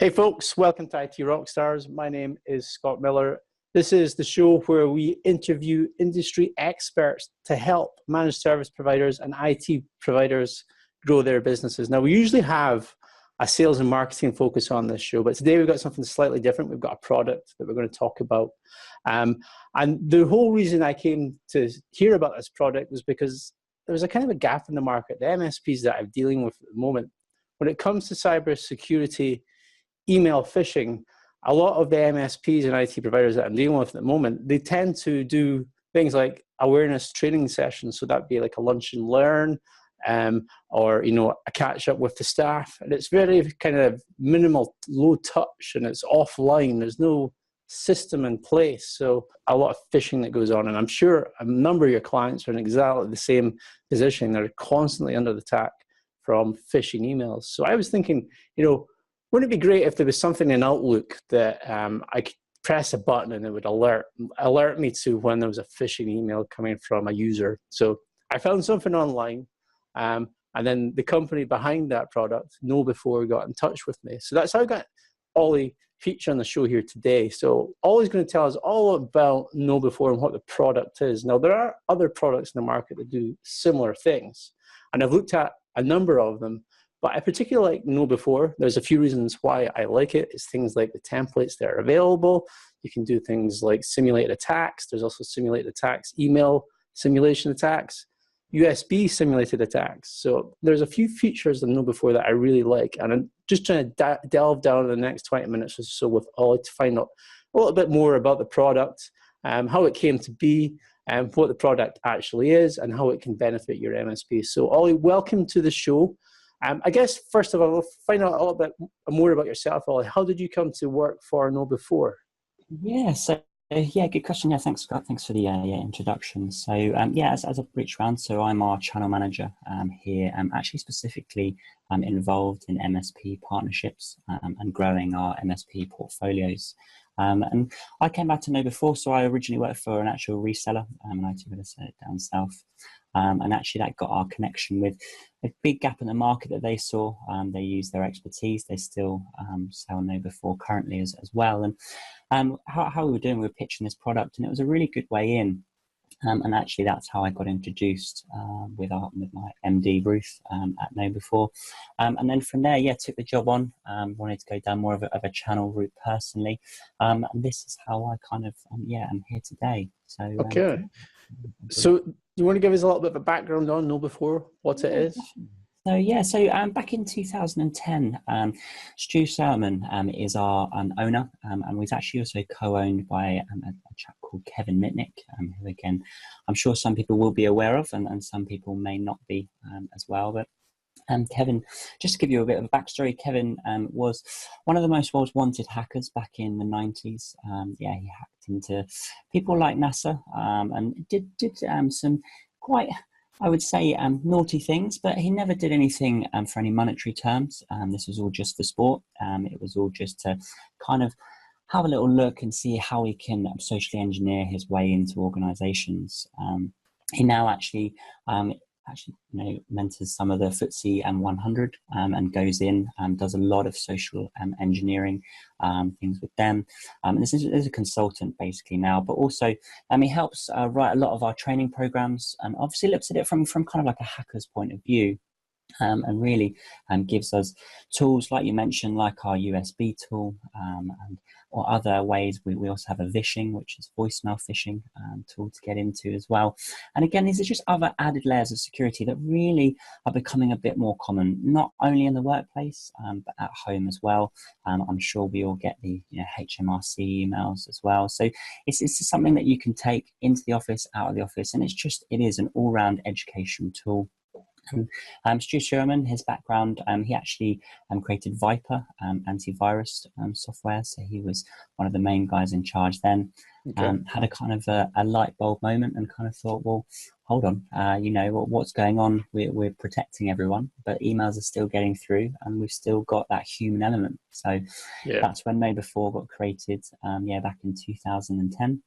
Hey folks, welcome to IT Rockstars. My name is Scott Miller. This is the show where we interview industry experts to help managed service providers and IT providers grow their businesses. Now, we usually have a sales and marketing focus on this show, but today we've got something slightly different. We've got a product that we're going to talk about. And the whole reason I came to hear about this product was because there was a kind of a gap in the market. The MSPs that I'm dealing with at the moment, when it comes to cybersecurity, email phishing, a lot of the MSPs and IT providers that I'm dealing with at the moment, they tend to do things like awareness training sessions. So that'd be like a lunch and learn, or a catch up with the staff. And it's very kind of minimal, low touch, and it's offline. There's no system in place. So a lot of phishing that goes on. And I'm sure a number of your clients are in exactly the same position. They're constantly under the attack from phishing emails. So I was thinking, wouldn't it be great if there was something in Outlook that I could press a button and it would alert me to when there was a phishing email coming from a user? So I found something online, and then the company behind that product, KnowBe4, got in touch with me. So that's how I got Ollie featured on the show here today. So Ollie's going to tell us all about KnowBe4 and what the product is. Now, there are other products in the market that do similar things, and I've looked at a number of them. But I particularly like KnowBe4. There's a few reasons why I like it. It's things like the templates that are available. You can do things like simulated attacks. There's also simulated attacks, email simulation attacks, USB simulated attacks. So there's a few features of KnowBe4 that I really like. And I'm just trying to delve down in the next 20 minutes or so with Ollie to find out a little bit more about the product, how it came to be, and what the product actually is, and how it can benefit your MSP. So Ollie, welcome to the show. I guess, first of all, we'll find out a little bit more about yourself, Ollie. How did you come to work for KnowBe4? Yeah, good question. Yeah, thanks, Scott. Thanks for the introduction. So, as I've reached around, so I'm our channel manager here. I'm actually specifically involved in MSP partnerships and growing our MSP portfolios. And I came back to KnowBe4, so I originally worked for an actual reseller, an IT reseller down south. And actually that got our connection with a big gap in the market that they saw. They use their expertise. They still sell KnowBe4 currently as well. And how we were doing, we were pitching this product, and it was a really good way in. And actually that's how I got introduced with my MD, Ruth, at KnowBe4. And then from there, took the job on, wanted to go down more of a channel route personally. And this is how I kind of, I'm here today. So, okay. So do you want to give us a little bit of a background on KnowBe4, what it is? So back in 2010, Stu Salmon is our owner, and was actually also co-owned by a chap called Kevin Mitnick, who again, I'm sure some people will be aware of, and some people may not be as well. But Kevin, just to give you a bit of a backstory, Kevin was one of the most wanted hackers back in the 90s. He hacked into people like NASA and did some quite, I would say, naughty things, but he never did anything for any monetary terms. This was all just for sport. It was all just to kind of have a little look and see how he can socially engineer his way into organizations. He now actually mentors some of the FTSE 100 and goes in and does a lot of social engineering things with them. This is a consultant basically now, but also he helps write a lot of our training programs, and obviously looks at it from kind of like a hacker's point of view. And really gives us tools like you mentioned, like our USB tool, or other ways. We also have a phishing, which is voicemail phishing tool to get into as well. And again, these are just other added layers of security that really are becoming a bit more common, not only in the workplace, but at home as well. I'm sure we all get the HMRC emails as well. So it's something that you can take into the office, out of the office, and it is an all-round education tool. Stu Sherman, his background, he actually created Viper antivirus software, so he was one of the main guys in charge then. Okay. Had a kind of a light bulb moment and kind of thought, well, hold on, what's going on? We're protecting everyone, but emails are still getting through, and we've still got that human element. So that's when KnowBe4 got created, back in 2010.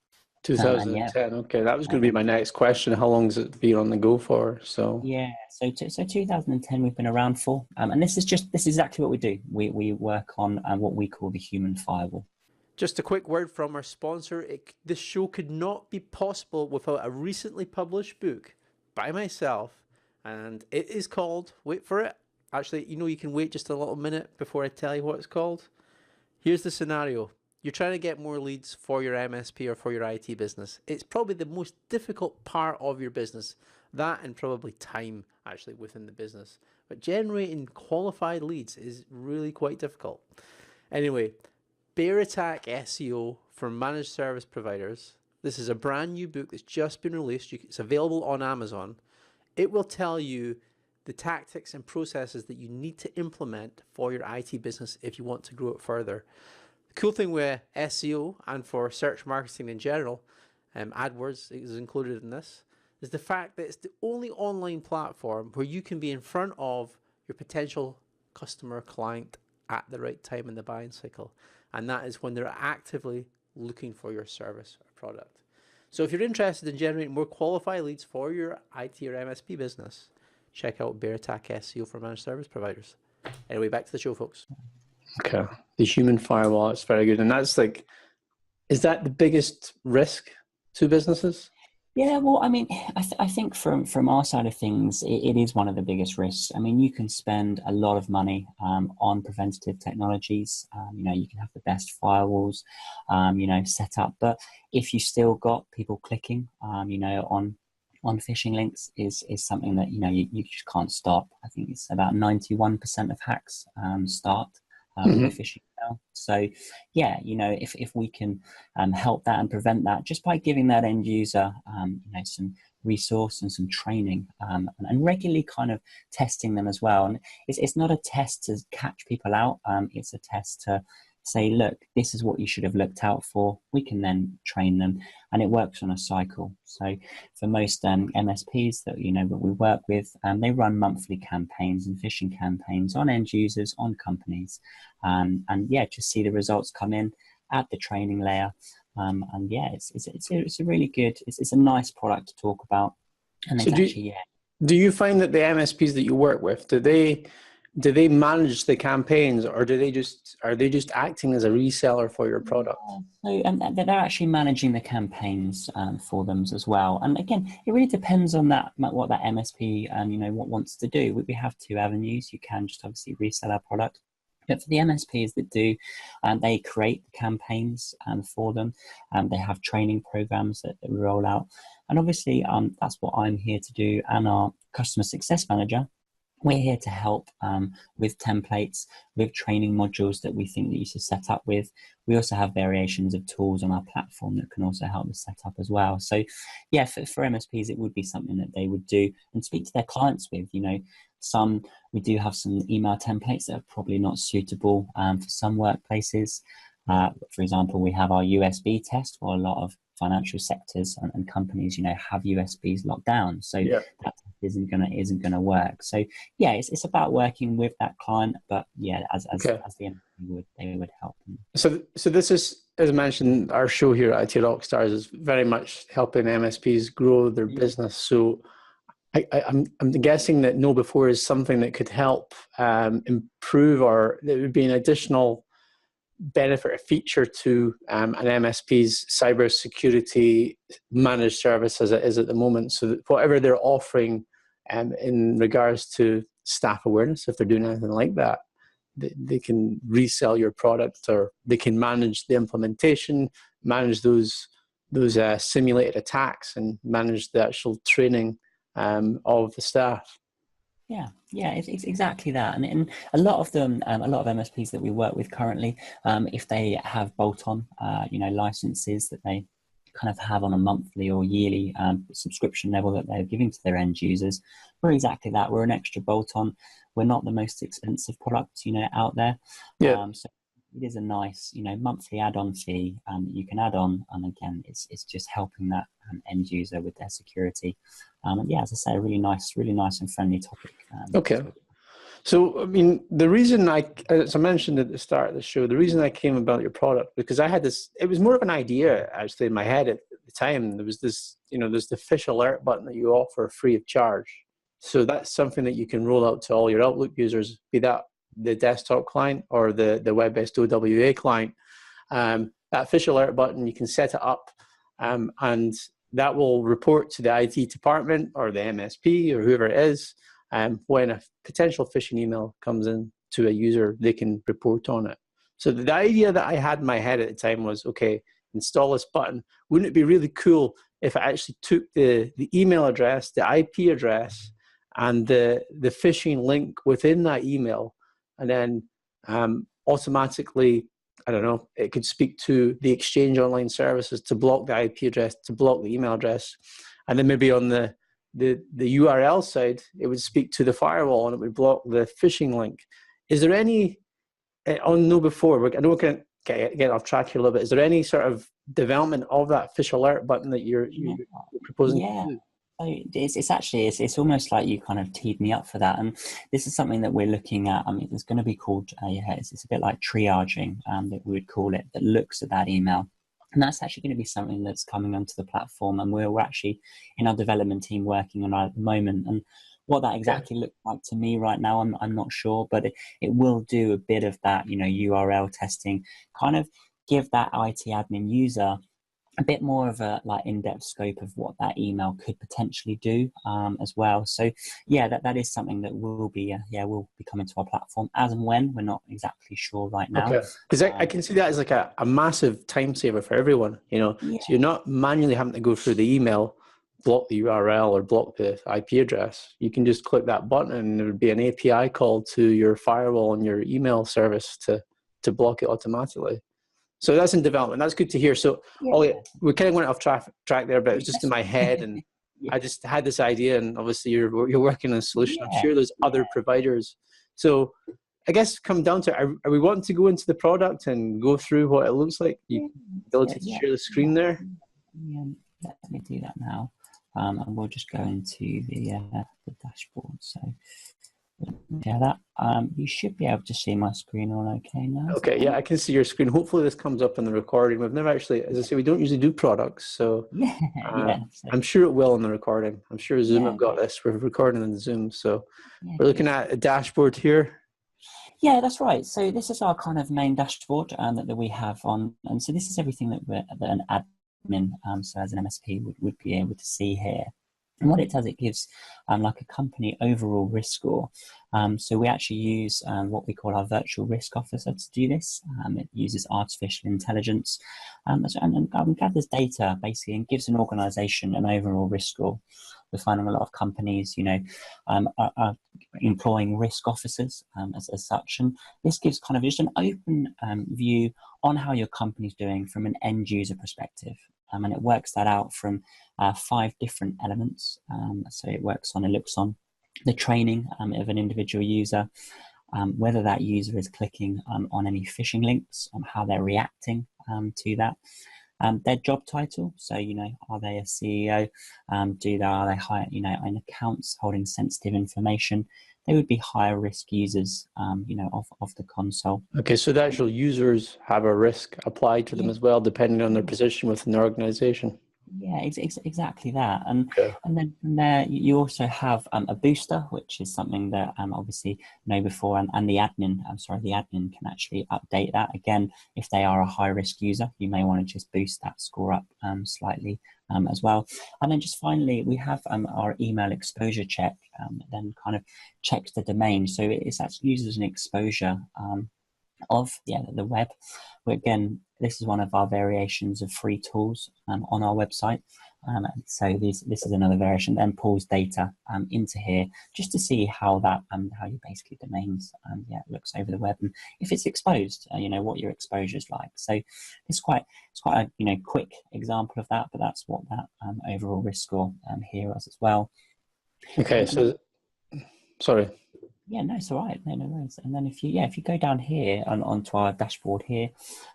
And yeah, 2010. Okay, that was going to be my next question. How long has it been on the go for? So yeah, so 2010 we've been around for, and this is exactly what we do. We work on what we call the human firewall. just a quick word from our sponsor. This show could not be possible without a recently published book by myself, and it is called, wait for it. Actually, you can wait just a little minute before I tell you what it's called. Here's the scenario. You're trying to get more leads for your MSP or for your IT business. It's probably the most difficult part of your business. That and probably time actually within the business. But generating qualified leads is really quite difficult. Anyway, Bear Attack SEO for managed service providers. This is a brand new book that's just been released. It's available on Amazon. It will tell you the tactics and processes that you need to implement for your IT business if you want to grow it further. The cool thing with SEO and for search marketing in general, AdWords is included in this, is the fact that it's the only online platform where you can be in front of your potential customer client at the right time in the buying cycle. And that is when they're actively looking for your service or product. So if you're interested in generating more qualified leads for your IT or MSP business, check out Bear Attack SEO for managed service providers. Anyway, back to the show, folks. Okay. The human firewall is very good. And that's like, is that the biggest risk to businesses? Yeah, well, I mean, I think from our side of things, it is one of the biggest risks. I mean, you can spend a lot of money on preventative technologies. You can have the best firewalls, set up. But if you still got people clicking, on phishing links is something that, you just can't stop. I think it's about 91% of hacks start with a phishing email. So yeah, if we can help that and prevent that just by giving that end user, some resource and some training, and regularly kind of testing them as well. And it's not a test to catch people out. It's a test to say, look, this is what you should have looked out for. We can then train them, and it works on a cycle. So for most MSPs that we work with, they run monthly campaigns and phishing campaigns on end users, on companies, and just see the results come in at the training layer. And yeah, it's a really good, it's a nice product to talk about. And so do you find that the MSPs that you work with, do they manage the campaigns, or are they just acting as a reseller for your product? So they're actually managing the campaigns for them as well. And again, it really depends on what that MSP what wants to do. We have two avenues. You can just obviously resell our product. But for the MSPs that do, they create the campaigns for them. They have training programs that we roll out. And obviously, that's what I'm here to do. And our customer success manager, we're here to help with templates, with training modules that we think that you should set up with. We also have variations of tools on our platform that can also help with set up as well. So yeah, for MSPs, it would be something that they would do and speak to their clients with. We do have some email templates that are probably not suitable for some workplaces. For example, we have our USB test for a lot of financial sectors and companies, have USBs locked down. So that isn't gonna work. So yeah, it's about working with that client, but yeah, as the MSP they would help them. So this is, as mentioned, our show here at IT Rockstars is very much helping MSPs grow their business. So I'm guessing that KnowBe4 is something that could help improve, or there would be an additional benefit, a feature to an MSP's cybersecurity managed service as it is at the moment, so that whatever they're offering in regards to staff awareness, if they're doing anything like that, they can resell your product, or they can manage the implementation, manage those simulated attacks, and manage the actual training of the staff. Yeah, it's exactly that. And a lot of them, a lot of MSPs that we work with currently, if they have bolt-on, licenses that they kind of have on a monthly or yearly subscription level that they're giving to their end users, we're exactly that. We're an extra bolt-on. We're not the most expensive product, out there. So it is a nice, monthly add-on fee you can add on. And again, it's just helping that end user with their security. And yeah, as I say, a really nice and friendly topic. Okay. So, I mean, the reason as I mentioned at the start of the show, the reason I came about your product, because I had this, it was more of an idea actually in my head the time, there was this, there's the fish alert button that you offer free of charge. So that's something that you can roll out to all your Outlook users, be that the desktop client or the web-based OWA client. That fish alert button, you can set it up, and that will report to the IT department or the MSP or whoever it is. When a potential phishing email comes in to a user, they can report on it. So the idea that I had in my head at the time was, okay, install this button. Wouldn't it be really cool if I actually took the email address, the IP address, and the phishing link within that email, and then automatically, I don't know, it could speak to the Exchange Online Services to block the IP address, to block the email address, and then maybe on the URL side, it would speak to the firewall and it would block the phishing link. Is there any on KnowBe4? I know we can get off track here a little bit. Is there any sort of development of that fish alert button that you're proposing? Yeah. It's actually almost like you kind of teed me up for that, and this is something that we're looking at. I mean, it's going to be called it's a bit like triaging, that we would call it, that looks at that email, and that's actually going to be something that's coming onto the platform, and we're actually in our development team working on it at the moment. And what that exactly looks like to me right now, I'm not sure, but it will do a bit of that, URL testing, kind of give that IT admin user a bit more of a in-depth scope of what that email could potentially do as well. So yeah, that is something that will be coming to our platform as and when. We're not exactly sure right now. Okay, because I can see that as like a massive time saver for everyone. So you're not manually having to go through the email, block the URL or block the IP address. You can just click that button and there would be an API call to your firewall and your email service to block it automatically. So that's in development. That's good to hear. So we kind of went off track there, but it was just in my head, and I just had this idea. And obviously, you're working on a solution. I'm sure there's other providers. So I guess come down to, are we wanting to go into the product and go through what it looks like? The ability to share the screen there. Yeah, let me do that now, and we'll just go into the dashboard. So. Yeah, that you should be able to see my screen all okay now. Okay, yeah, I can see your screen. Hopefully this comes up in the recording. We've never actually, as I say, we don't usually do products, so I'm sure it will in the recording. I'm sure Zoom have got this. We're recording in Zoom, so we're looking at a dashboard here. Yeah, that's right. So this is our kind of main dashboard that we have on, and so this is everything that an admin, so as an MSP would be able to see here. And what it does, it gives like a company overall risk score. So we actually use what we call our virtual risk officer to do this. It uses artificial intelligence and gathers data basically and gives an organization an overall risk score. We're finding a lot of companies, are employing risk officers as such. And this gives kind of just an open view on how your company's doing from an end user perspective. And it works that out from 5 different elements. So it looks on the training of an individual user, whether that user is clicking on any phishing links, on how they're reacting to that, their job title. So, are they a CEO? Are they high, in accounts holding sensitive information? They would be higher risk users, of the console. Okay, so the actual users have a risk applied to them as well, depending on their position within the organization. Yeah, exactly that. And then from there, you also have a booster, which is something that obviously KnowBe4 and the admin, the admin can actually update that. Again, if they are a high risk user, you may want to just boost that score up slightly as well. And then just finally, we have our email exposure check, then kind of checks the domain. So it's actually uses an exposure of the web. Again, this is one of our variations of free tools on our website. So this is another variation, then pulls data into here just to see how that how your basically domains looks over the web, and if it's exposed, what your exposure is like. So it's quite a quick example of that, but that's what that overall risk score here is as well. Okay, so sorry. Yeah, no, it's all right. No worries. And then if you go down here onto our dashboard here,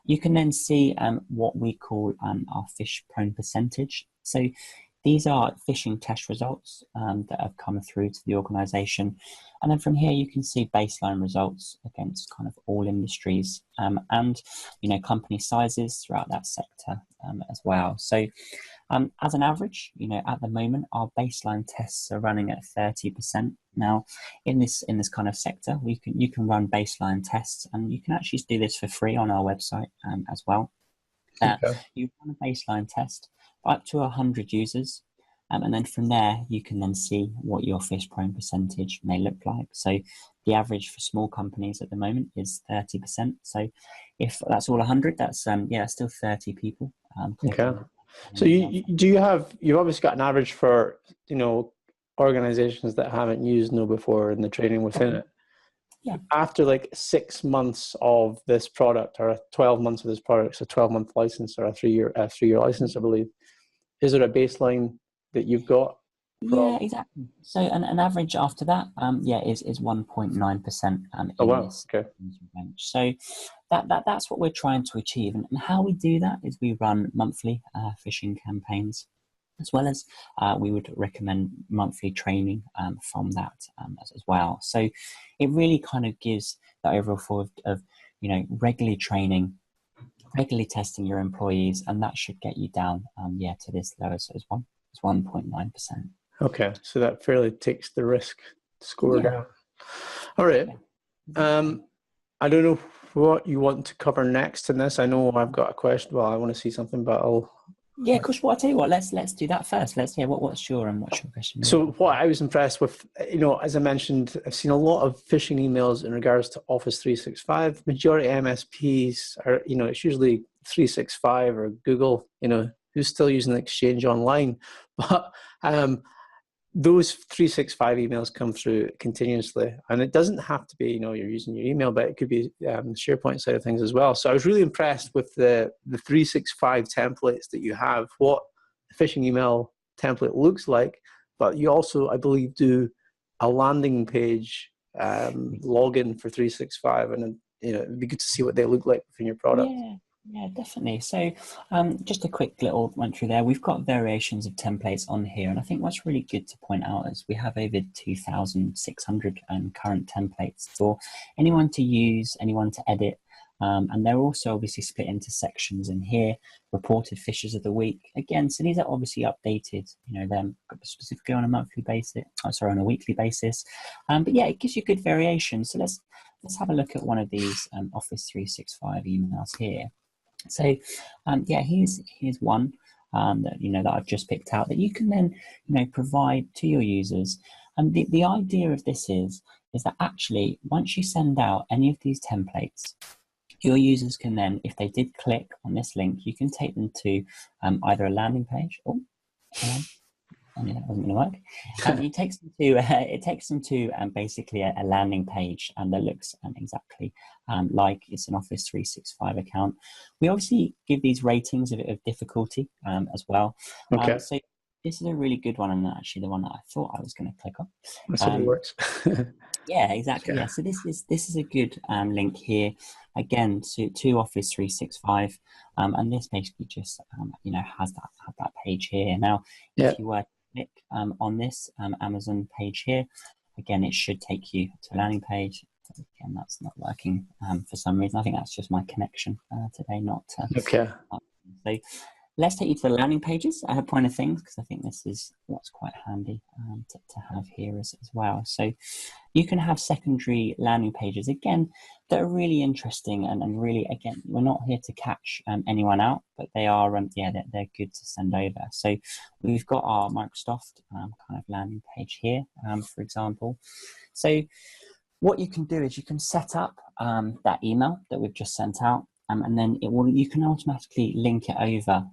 you can then see what we call our phish prone percentage. So these are phishing test results that have come through to the organization. And then from here, you can see baseline results against kind of all industries and, you know, company sizes throughout that sector as well. So as an average, you know, at the moment, our baseline tests are running at 30%. Now, in this kind of sector, you can run baseline tests, and you can actually do this for free on our website as well. You run a baseline test up to 100 users, and then from there you can then see what your phish prone percentage may look like. So the average for small companies at the moment is 30%. So if that's all 100, that's still 30 people. So you've obviously got an average for, you know, organizations that haven't used KnowBe4 and the training within it. Yeah. After like 6 months of this product, or 12 months of this product, so 12-month license or a three-year license, I believe, is there a baseline that you've got? Yeah, exactly. So an average after that, is 1.9%. Oh wow, okay. So that's what we're trying to achieve, and how we do that is we run monthly phishing campaigns, as well as we would recommend monthly training from that as well. So it really kind of gives the overall thought of, you know, regularly training, regularly testing your employees, and that should get you down to this low as 1.9%. Okay, so that fairly takes the risk score down. All right. I don't know what you want to cover next in this. I know I've got a question. Well, I want to see something, but I'll... Yeah, of course. Well, I'll tell you what, let's do that first. Let's hear what's your question? So what I was impressed with, you know, as I mentioned, I've seen a lot of phishing emails in regards to Office 365. Majority MSPs are, you know, it's usually 365 or Google, you know, who's still using Exchange Online. But those 365 emails come through continuously, and it doesn't have to be, you know, you're using your email, but it could be the SharePoint side of things as well. So I was really impressed with the 365 templates that you have, what the phishing email template looks like, but you also, I believe, do a landing page login for 365, and you know, it'd be good to see what they look like within your product. Yeah, definitely. So just a quick little run through there. We've got variations of templates on here, and I think what's really good to point out is we have over 2,600 current templates for anyone to use, anyone to edit, and they're also obviously split into sections in here. Reported phishes of the week, again, so these are obviously updated, you know, them specifically on a monthly basis, on a weekly basis, but yeah, it gives you good variation. So let's have a look at one of these Office 365 emails here. So here's one that I've just picked out that you can then, you know, provide to your users. And the idea of this is that actually once you send out any of these templates, your users can then, if they did click on this link, you can take them to either a landing page. That wasn't going to work. It takes them to basically a landing page, and that looks exactly like it's an Office 365 account. We obviously give these ratings of difficulty as well. Okay. So this is a really good one, and actually the one that I thought I was going to click on. That's how it works. Yeah, exactly. Yeah. So this is a good link here, again, to Office 365, and this basically just has that page here. Now, if you were to click on this Amazon page here, again, it should take you to a landing page. Again, that's not working for some reason. I think that's just my connection today, not okay. So let's take you to the landing pages point of things, because I think this is what's quite handy to have here as well. So you can have secondary landing pages, again, that are really interesting and really, again, we're not here to catch anyone out, but they are, they're good to send over. So we've got our Microsoft kind of landing page here, for example. So what you can do is you can set up that email that we've just sent out, and then you can automatically link it over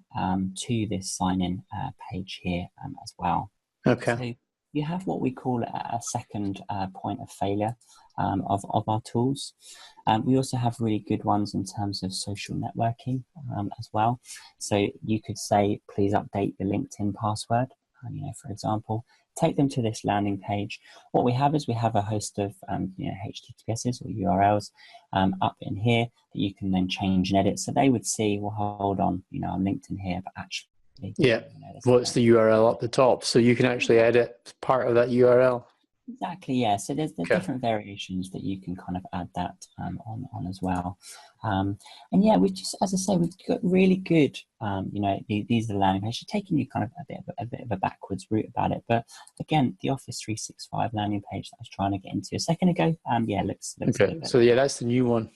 to this sign-in page here as well. Okay. So you have what we call a second point of failure of our tools. We also have really good ones in terms of social networking as well. So you could say, please update the LinkedIn password, for example. Take them to this landing page. What we have is we have a host of HTTPSs or URLs up in here that you can then change and edit. So they would see, well, hold on, I'm linked in here, but actually Yeah. What's the URL up the top? So you can actually edit part of that URL. Exactly, yeah. So there's different variations that you can kind of add that on as well. And yeah, we just, as I say, we've got really good, these are the landing pages, taking you kind of a bit of a backwards route about it. But again, the Office 365 landing page that I was trying to get into a second ago, looks okay. So yeah, that's the new one.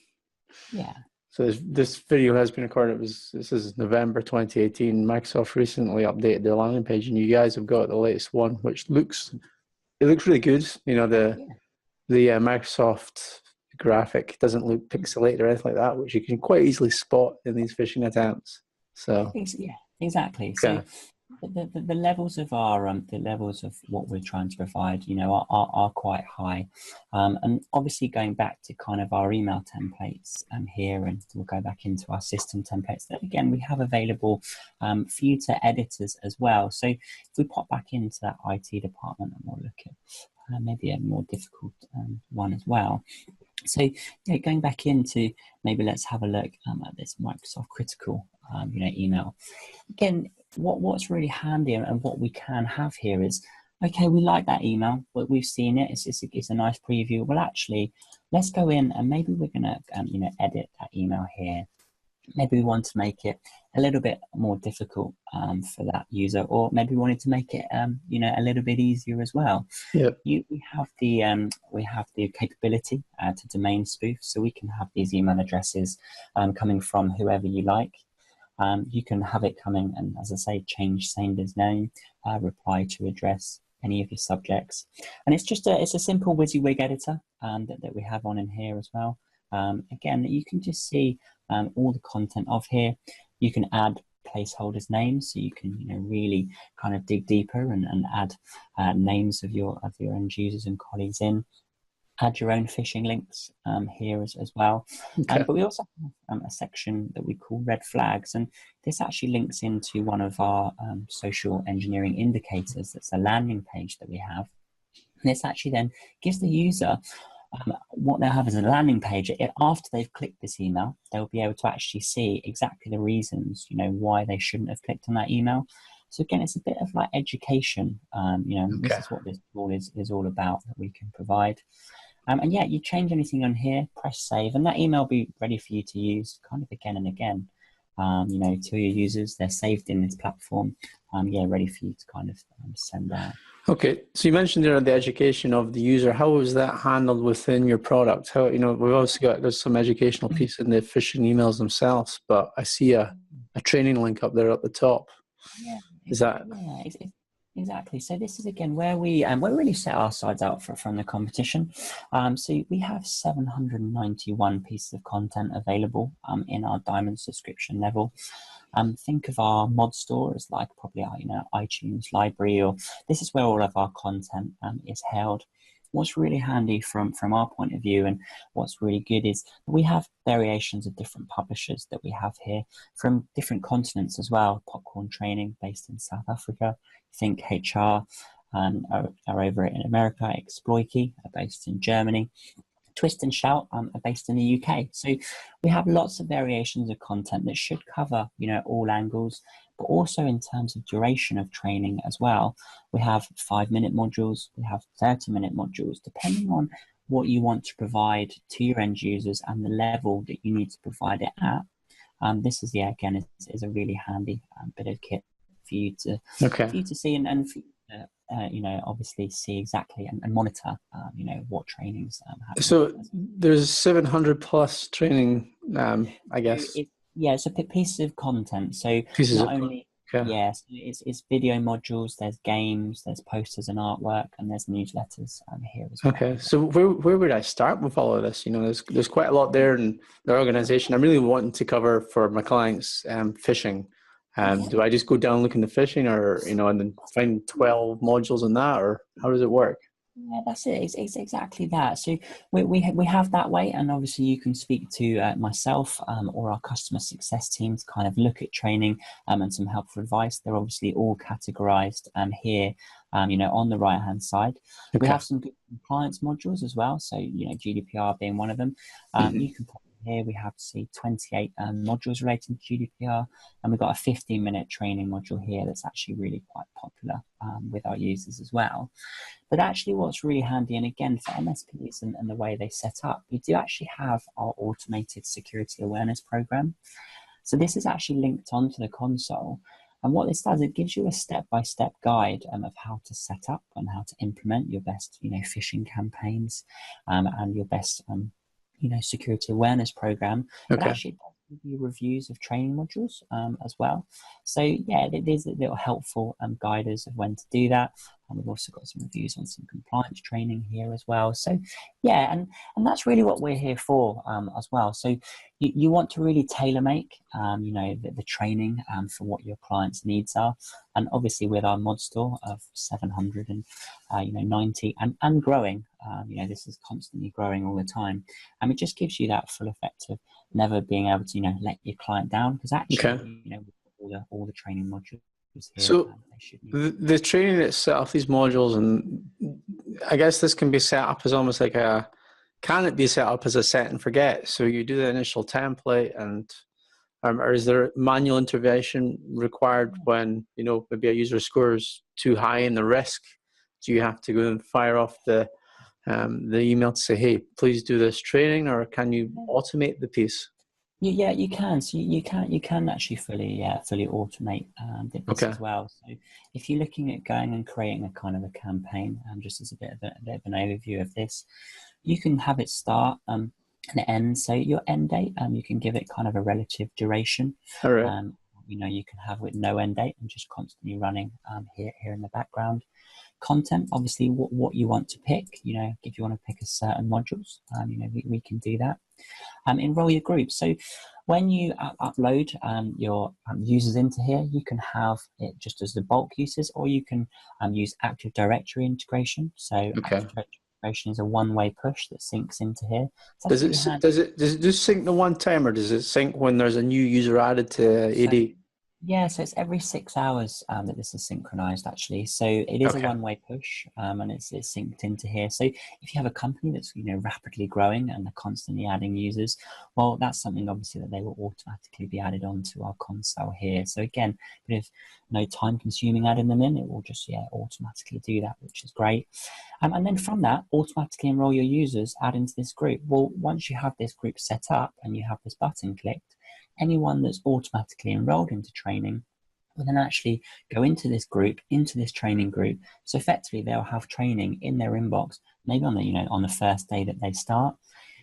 Yeah. So this video has been recorded. This is November 2018. Microsoft recently updated their landing page, and you guys have got the latest one, which looks really good. You know, the Microsoft graphic doesn't look pixelated or anything like that, which you can quite easily spot in these phishing attempts. So yeah, exactly. Okay. So the levels of our the levels of what we're trying to provide, are quite high, and obviously going back to kind of our email templates here, and we'll go back into our system templates that again we have available for you to edit as well. So if we pop back into that IT department and we'll look at maybe a more difficult one as well. So going back into, maybe let's have a look at this Microsoft Critical email. Again, what's really handy and what we can have here is, okay, we like that email, but we've seen it. It's a nice preview. Well, actually, let's go in and maybe we're going to edit that email here. Maybe we want to make it a little bit more difficult for that user, or maybe we wanted to make it a little bit easier as well. Yeah. We have the capability to domain spoof, so we can have these email addresses coming from whoever you like. You can have it coming and, as I say, change sender's name, reply to address, any of your subjects, and it's a simple WYSIWYG editor that we have on in here as well. Again, you can just see all the content of here. You can add placeholders names, so you can really kind of dig deeper and add names of your end users and colleagues in. Add your own phishing links here as well. Okay. But we also have a section that we call red flags, and this actually links into one of our social engineering indicators. That's a landing page that we have. And this actually then gives the user what they'll have as a landing page. After they've clicked this email, they'll be able to actually see exactly the reasons, why they shouldn't have clicked on that email. So again, it's a bit of like education. This is what this tool is all about that we can provide. And yeah, you change anything on here, press save, and that email will be ready for you to use kind of again and again. To your users, they're saved in this platform. Ready for you to kind of send out. Okay, so you mentioned there the education of the user. How was that handled within your product? How, we've also there's some educational piece in the phishing emails themselves, but I see a training link up there at the top. Yeah, is that? Yeah, exactly. So this is again where we really set our sides out from the competition. So we have 791 pieces of content available in our Diamond subscription level. Think of our mod store as like probably our iTunes library, or this is where all of our content is held. What's really handy from our point of view, and what's really good, is we have variations of different publishers that we have here from different continents as well. Popcorn Training, based in South Africa. Think HR are over in America. Exploitkey are based in Germany. Twist and Shout are based in the UK. So we have lots of variations of content that should cover, all angles, but also in terms of duration of training as well. We have 5-minute modules, we have 30-minute modules, depending on what you want to provide to your end users and the level that you need to provide it at. This is, again, is a really handy bit of kit for you to see and for obviously see exactly and monitor, what trainings happen. So there's 700 plus training, I guess. It's a piece of content. So yes, it's video modules, there's games, there's posters and artwork, and there's newsletters here as well. Okay, so where would I start with all of this? There's quite a lot there in the organization. I'm really wanting to cover for my clients phishing. Do I just go down looking at phishing, or and then find 12 modules on that, or how does it work? Yeah, that's it. It's exactly that. So we have that way, and obviously you can speak to myself or our customer success team to kind of look at training and some helpful advice. They're obviously all categorized here, on the right hand side. Okay. We have some good compliance modules as well. So GDPR being one of them. You can here we have to see 28 modules relating to GDPR, and we've got a 15-minute training module here that's actually really quite popular with our users as well. But actually what's really handy, and again for MSPs and the way they set up, we do actually have our automated security awareness program. So this is actually linked onto the console. And what this does, it gives you a step-by-step guide of how to set up and how to implement your best, phishing campaigns and your best, security awareness program. But actually, it does give you reviews of training modules as well. So yeah, there's a little helpful guiders of when to do that. And we've also got some reviews on some compliance training here as well. So yeah, and that's really what we're here for as well. So you want to really tailor make, the training for what your clients' needs are. And obviously with our mod store of 790 and growing, this is constantly growing all the time. And it just gives you that full effect of never being able to, let your client down, because actually, all the training modules here. So the training itself, these modules, and I guess this can be set up as almost like can it be set up as a set and forget? So you do the initial template, and or is there manual intervention required when, maybe a user scores too high in the risk? Do you have to go and fire off the email to say, hey, please do this training, or can you automate the piece? Yeah, you can. So you can actually fully automate this as well. So if you're looking at going and creating a kind of a campaign, just as a bit of an overview of this, you can have it start and end. So your end date, you can give it kind of a relative duration. All right. You can have with no end date and just constantly running here in the background. Content, obviously, what you want to pick. If you want to pick a certain modules, we can do that. Enroll your group. So when you upload your users into here, you can have it just as the bulk users, or you can use Active Directory integration. So Active Directory integration is a one-way push that syncs into here. Does it just sync the one time, or does it sync when there's a new user added to AD? Yeah, so it's every 6 hours that this is synchronized, actually. So it is a one-way push, and it's synced into here. So if you have a company that's rapidly growing and they're constantly adding users, well, that's something obviously that they will automatically be added onto our console here. So again, with no time-consuming adding them in, it will just automatically do that, which is great. And then from that, automatically enroll your users, add into this group. Well, once you have this group set up and you have this button clicked, anyone that's automatically enrolled into training will then actually go into this group, into this training group. So effectively, they'll have training in their inbox, maybe on the on the first day that they start.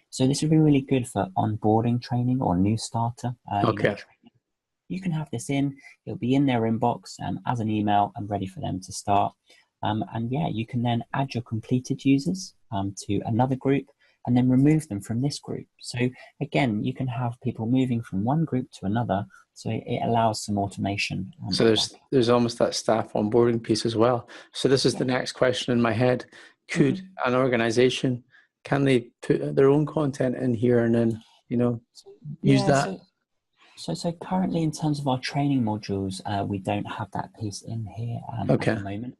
So this would be really good for onboarding training or new starter. Training. You can have this in; it'll be in their inbox as an email and ready for them to start. And yeah, you can then add your completed users to another group, and then remove them from this group. So again, you can have people moving from one group to another. So it allows some automation. So there's almost that staff onboarding piece as well. So this is the next question in my head. Could an organization, can they put their own content in here and then, use that? So currently in terms of our training modules, we don't have that piece in here at the moment.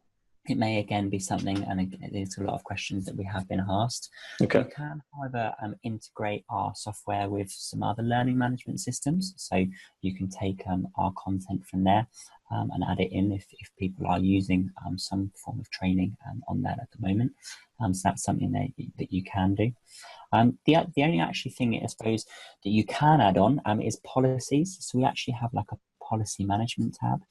It may again be something, and there's a lot of questions that we have been asked. We can, however, integrate our software with some other learning management systems. So you can take our content from there and add it in if people are using some form of training on that at the moment. So that's something that you can do. The only actually thing I suppose that you can add on is policies. So we actually have like a policy management tab.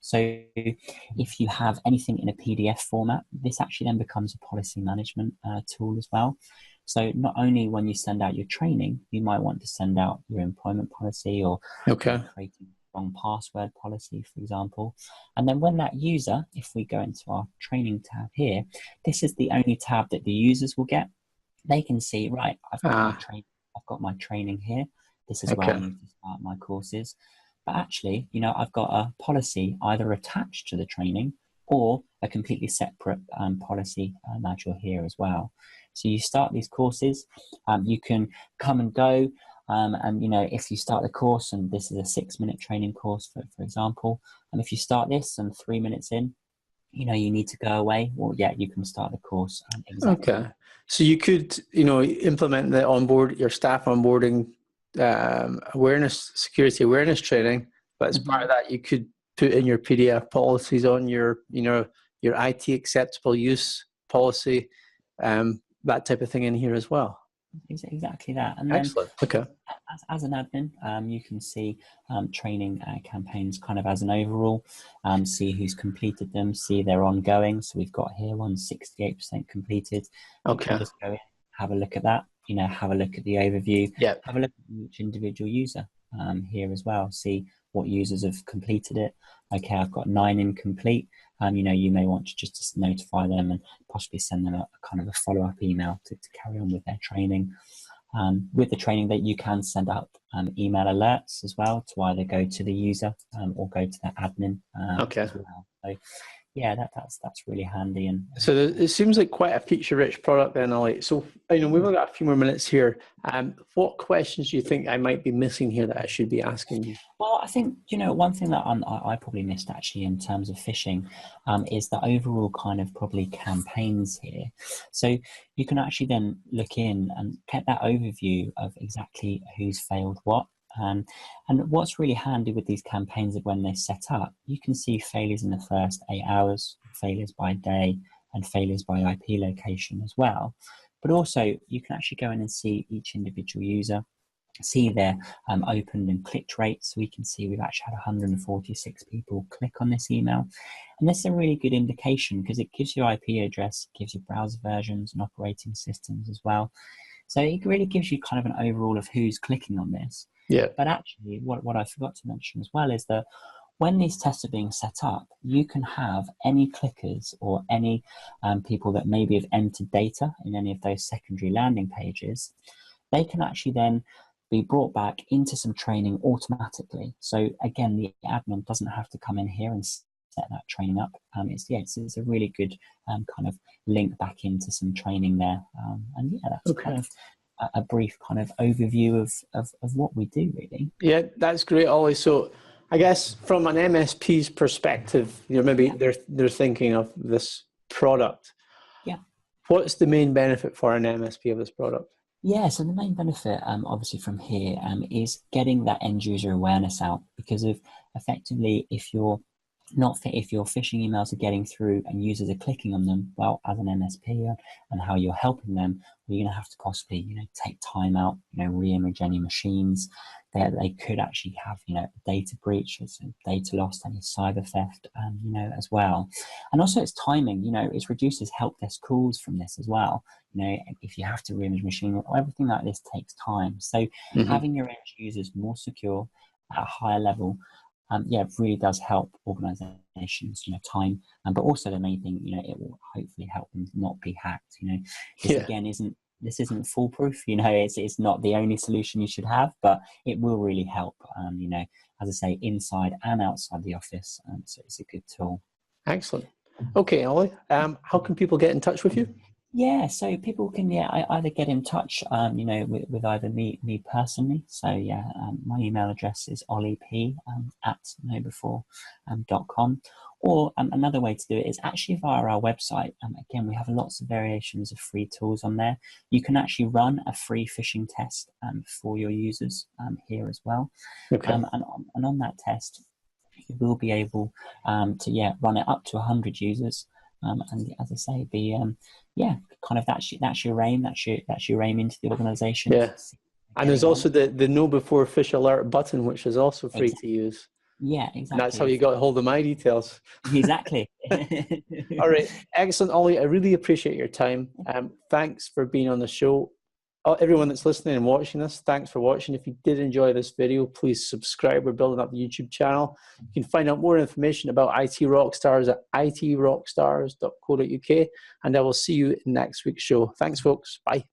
So if you have anything in a PDF format, this actually then becomes a policy management tool as well. So not only when you send out your training, you might want to send out your employment policy or creating wrong password policy, for example. And then when that user, if we go into our training tab here, this is the only tab that the users will get. They can see, right, I've got my training here. This is where I need to start my courses. But actually, I've got a policy either attached to the training or a completely separate policy module here as well. So you start these courses, you can come and go. And, if you start the course, and this is a 6-minute training course, for example, and if you start this and 3 minutes in, you need to go away. Well, yeah, you can start the course. Exactly. So you could, implement your staff onboarding security awareness training, but as part of that, you could put in your PDF policies on your, your IT acceptable use policy, that type of thing in here as well. Exactly that. And excellent. Then, okay. As an admin, you can see training campaigns kind of as an overall, see who's completed them, see they're ongoing. So we've got here one 68% completed. You can just go in, have a look at that, have a look at the overview, have a look at each individual user here as well, see what users have completed it. Okay, I've got 9 incomplete. You may want to just notify them and possibly send them a kind of a follow-up email to carry on with their training. With the training that you can send out email alerts as well to either go to the user or go to the admin as well. So yeah, that's really handy. And so it seems like quite a feature-rich product then, Ollie. So we've only got a few more minutes here. What questions do you think I might be missing here that I should be asking you? Well, I think one thing that I probably missed actually in terms of phishing is the overall kind of probably campaigns here. So you can actually then look in and get that overview of exactly who's failed what. And what's really handy with these campaigns is when they're set up, you can see failures in the first 8 hours, failures by day, and failures by IP location as well. But also you can actually go in and see each individual user, see their opened and clicked rates. So we can see we've actually had 146 people click on this email. And this is a really good indication because it gives you IP address, gives you browser versions and operating systems as well. So it really gives you kind of an overall of who's clicking on this. Yeah. But actually, what I forgot to mention as well is that when these tests are being set up, you can have any clickers or any people that maybe have entered data in any of those secondary landing pages. They can actually then be brought back into some training automatically. So again, the admin doesn't have to come in here and set that training up. It's a really good kind of link back into some training there. And yeah, that's kind of a brief kind of overview of what we do, really. Yeah, that's great, Ollie. So I guess from an MSP's perspective, maybe they're thinking of this product. Yeah. What's the main benefit for an MSP of this product? Yeah, so the main benefit, obviously from here, is getting that end user awareness out, because of effectively, if your phishing emails are getting through and users are clicking on them, well, as an MSP and how you're helping them, you're going to have to possibly, take time out, re-image any machines. They could actually have, data breaches, data loss, any cyber theft, as well. And also it's timing, it reduces help desk calls from this as well. If you have to re-image machine, everything like this takes time. So having your end users more secure at a higher level, really does help organizations, time, but also the main thing, it will hopefully help them not be hacked. This isn't foolproof, it's not the only solution you should have, but it will really help, as I say, inside and outside the office. So it's a good tool. Excellent. Okay, Ollie, how can people get in touch with you? Yeah, so people can either get in touch, with either me personally. So my email address is olliep at KnowBe4.com, or another way to do it is actually via our website. Again, we have lots of variations of free tools on there. You can actually run a free phishing test for your users here as well. Okay. And on that test, you will be able to run it up to 100 users. And as I say, be kind of that's your aim. That's your aim into the organization. Yeah, and there's also the KnowBe4 Phish Alert button, which is also free to use. Yeah, exactly. And that's how you got hold of my details. Exactly. All right, excellent, Ollie. I really appreciate your time. Thanks for being on the show. Everyone that's listening and watching this, thanks for watching. If you did enjoy this video, please subscribe. We're building up the YouTube channel. You can find out more information about IT Rockstars at itrockstars.co.uk, and I will see you in next week's show. Thanks, folks. Bye.